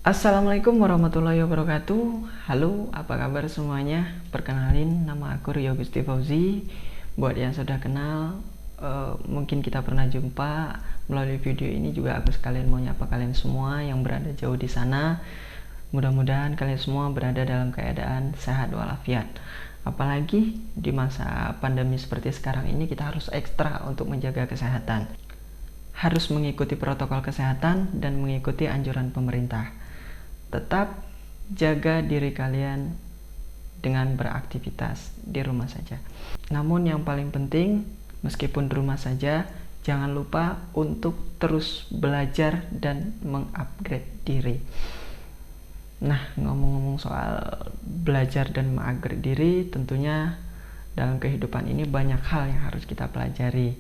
Assalamualaikum warahmatullahi wabarakatuh. Halo, apa kabar semuanya? Perkenalin, nama aku Rio Gusti Fauzi. Buat yang sudah kenal, mungkin kita pernah jumpa. Melalui video ini juga aku sekalian mau nyapa kalian semua yang berada jauh di sana. Mudah-mudahan kalian semua berada dalam keadaan sehat walafiat. Apalagi di masa pandemi seperti sekarang ini, kita harus ekstra untuk menjaga kesehatan. Harus mengikuti protokol kesehatan dan mengikuti anjuran pemerintah. Tetap jaga diri kalian dengan beraktivitas di rumah saja. Namun yang paling penting, meskipun di rumah saja, jangan lupa untuk terus belajar dan mengupgrade diri. Nah, ngomong-ngomong soal belajar dan mengupgrade diri, tentunya dalam kehidupan ini banyak hal yang harus kita pelajari.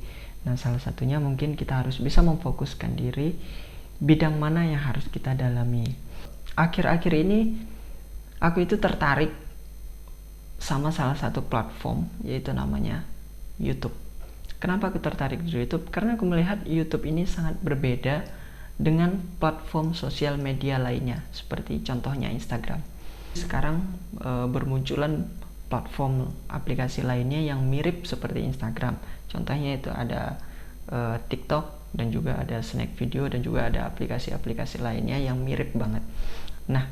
Nah, salah satunya mungkin kita harus bisa memfokuskan diri bidang mana yang harus kita dalami. Akhir-akhir ini aku itu tertarik sama salah satu platform, yaitu namanya YouTube. Kenapa aku tertarik di YouTube? Karena aku melihat YouTube ini sangat berbeda dengan platform sosial media lainnya, seperti contohnya Instagram. Sekarang bermunculan platform aplikasi lainnya yang mirip seperti Instagram. Contohnya itu ada TikTok, dan juga ada snack video, dan juga ada aplikasi-aplikasi lainnya yang mirip banget. Nah,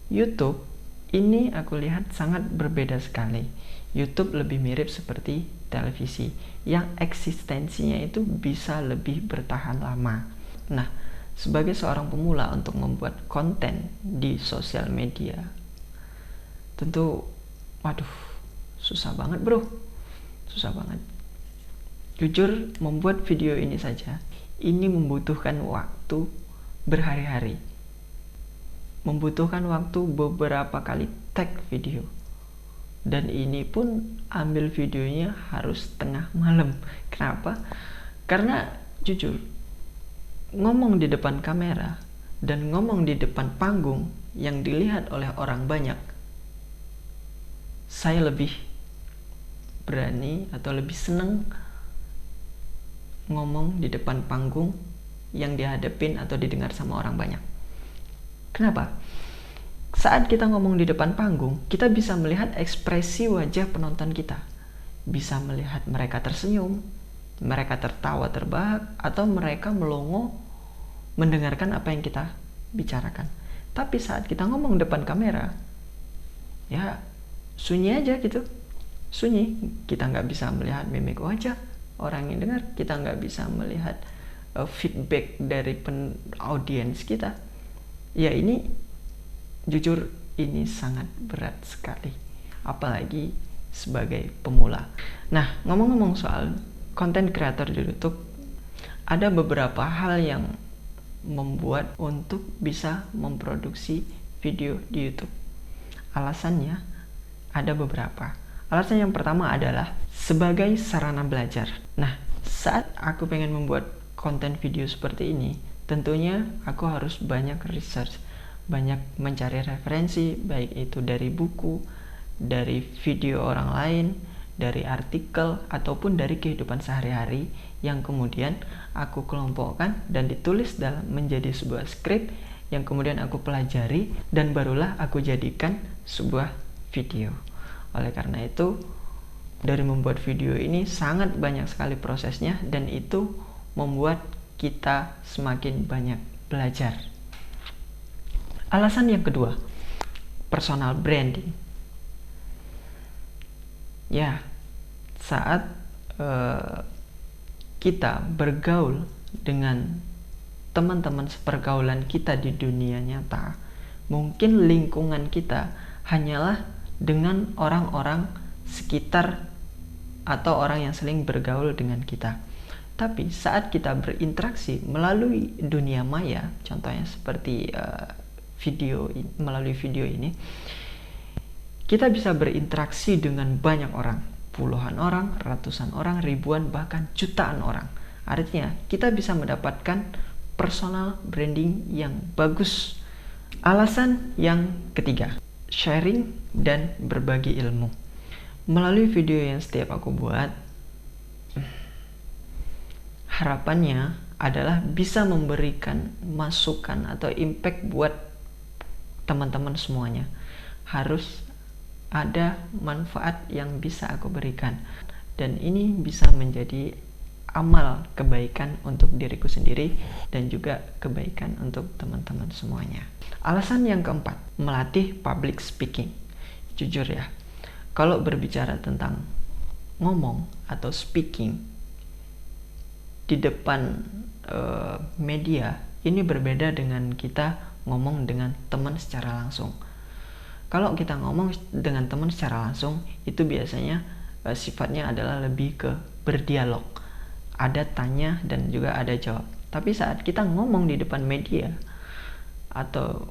YouTube ini aku lihat sangat berbeda sekali. YouTube lebih mirip seperti televisi yang eksistensinya itu bisa lebih bertahan lama. Nah, sebagai seorang pemula untuk membuat konten di sosial media, tentu susah banget bro, susah banget. Jujur, membuat video ini saja ini membutuhkan waktu berhari-hari, membutuhkan waktu beberapa kali tag video, dan ini pun ambil videonya harus tengah malam. Kenapa? Karena jujur, ngomong di depan kamera dan ngomong di depan panggung yang dilihat oleh orang banyak, saya lebih berani atau lebih senang ngomong di depan panggung yang dihadapin atau didengar sama orang banyak. Kenapa? Saat kita ngomong di depan panggung, kita bisa melihat ekspresi wajah penonton kita. Bisa melihat mereka tersenyum, mereka tertawa terbahak, atau mereka melongo mendengarkan apa yang kita bicarakan. Tapi saat kita ngomong depan kamera, ya sunyi aja gitu. Sunyi, kita nggak bisa melihat mimik wajah orang yang dengar, kita nggak bisa melihat feedback dari audiens kita. Ya, ini jujur ini sangat berat sekali, apalagi sebagai pemula. Nah, ngomong-ngomong soal content creator di YouTube, ada beberapa hal yang membuat untuk bisa memproduksi video di YouTube. Alasannya ada beberapa. Alasan yang pertama adalah sebagai sarana belajar. Nah, saat aku pengen membuat konten video seperti ini, tentunya aku harus banyak research, banyak mencari referensi, baik itu dari buku, dari video orang lain, dari artikel, ataupun dari kehidupan sehari-hari yang kemudian aku kelompokkan dan ditulis dalam menjadi sebuah skrip yang kemudian aku pelajari dan barulah aku jadikan sebuah video. Oleh karena itu, dari membuat video ini sangat banyak sekali prosesnya, dan itu membuat kita semakin banyak belajar. Alasan yang kedua, personal branding. Ya, saat kita bergaul dengan teman-teman sepergaulan kita di dunia nyata, mungkin lingkungan kita hanyalah dengan orang-orang sekitar atau orang yang sering bergaul dengan kita. Tapi saat kita berinteraksi melalui dunia maya, contohnya seperti melalui video ini, kita bisa berinteraksi dengan banyak orang, puluhan orang, ratusan orang, ribuan, bahkan jutaan orang. Artinya kita bisa mendapatkan personal branding yang bagus. Alasan yang ketiga, sharing dan berbagi ilmu. Melalui video yang setiap aku buat, harapannya adalah bisa memberikan masukan atau impact buat teman-teman semuanya. Harus ada manfaat yang bisa aku berikan, dan ini bisa menjadi amal kebaikan untuk diriku sendiri dan juga kebaikan untuk teman-teman semuanya. Alasan yang keempat, melatih public speaking. Jujur ya, kalau berbicara tentang ngomong atau speaking di depan media, ini berbeda dengan kita ngomong dengan teman secara langsung. Kalau kita ngomong dengan teman secara langsung, itu biasanya sifatnya adalah lebih ke berdialog, ada tanya dan juga ada jawab. Tapi saat kita ngomong di depan media atau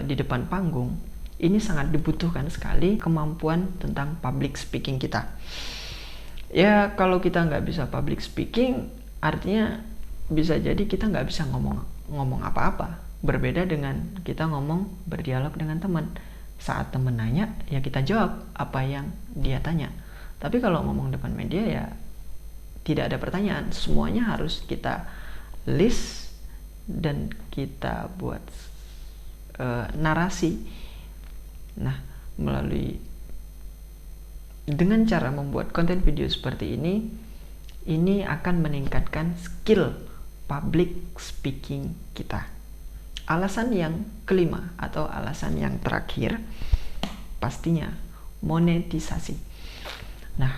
di depan panggung, ini sangat dibutuhkan sekali kemampuan tentang public speaking kita. Ya, kalau kita nggak bisa public speaking, artinya bisa jadi kita nggak bisa ngomong apa-apa. Berbeda dengan kita ngomong berdialog dengan teman. Saat teman nanya, ya kita jawab apa yang dia tanya. Tapi kalau ngomong depan media, ya tidak ada pertanyaan. Semuanya harus kita list dan kita buat narasi. Nah, dengan cara membuat konten video seperti ini akan meningkatkan skill public speaking kita. Alasan yang kelima atau alasan yang terakhir, pastinya monetisasi. Nah,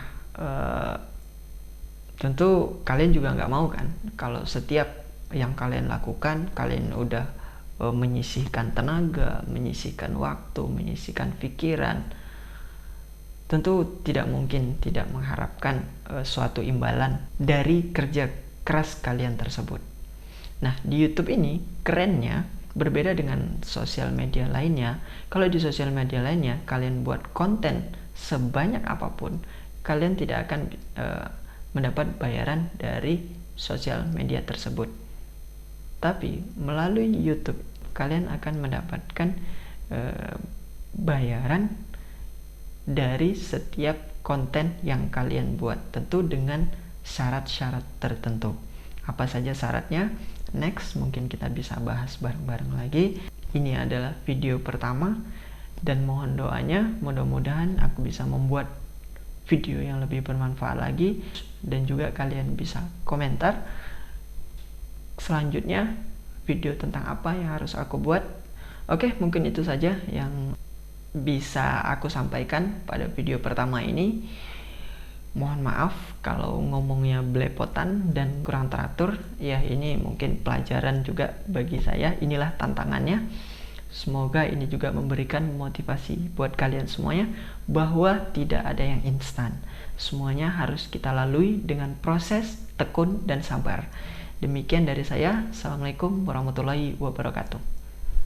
tentu kalian juga nggak mau kan kalau setiap yang kalian lakukan, kalian udah menyisihkan tenaga, menyisihkan waktu, menyisihkan pikiran. Tentu tidak mungkin tidak mengharapkan suatu imbalan dari kerja keras kalian tersebut. Nah, di YouTube ini kerennya berbeda dengan sosial media lainnya. Kalau di sosial media lainnya kalian buat konten sebanyak apapun, kalian tidak akan mendapat bayaran dari sosial media tersebut. Tapi melalui YouTube kalian akan mendapatkan bayaran dari setiap konten yang kalian buat, tentu dengan syarat-syarat tertentu. Apa saja syaratnya? Next mungkin kita bisa bahas bareng-bareng lagi. Ini adalah video pertama dan mohon doanya, mudah-mudahan aku bisa membuat video yang lebih bermanfaat lagi dan juga kalian bisa komentar selanjutnya video tentang apa yang harus aku buat. Oke, mungkin itu saja yang bisa aku sampaikan pada video pertama ini. Mohon maaf kalau ngomongnya belepotan dan kurang teratur. Ya, ini mungkin pelajaran juga bagi saya. Inilah tantangannya. Semoga ini juga memberikan motivasi buat kalian semuanya bahwa tidak ada yang instan. Semuanya harus kita lalui dengan proses, tekun, dan sabar. Demikian dari saya. Assalamualaikum warahmatullahi wabarakatuh.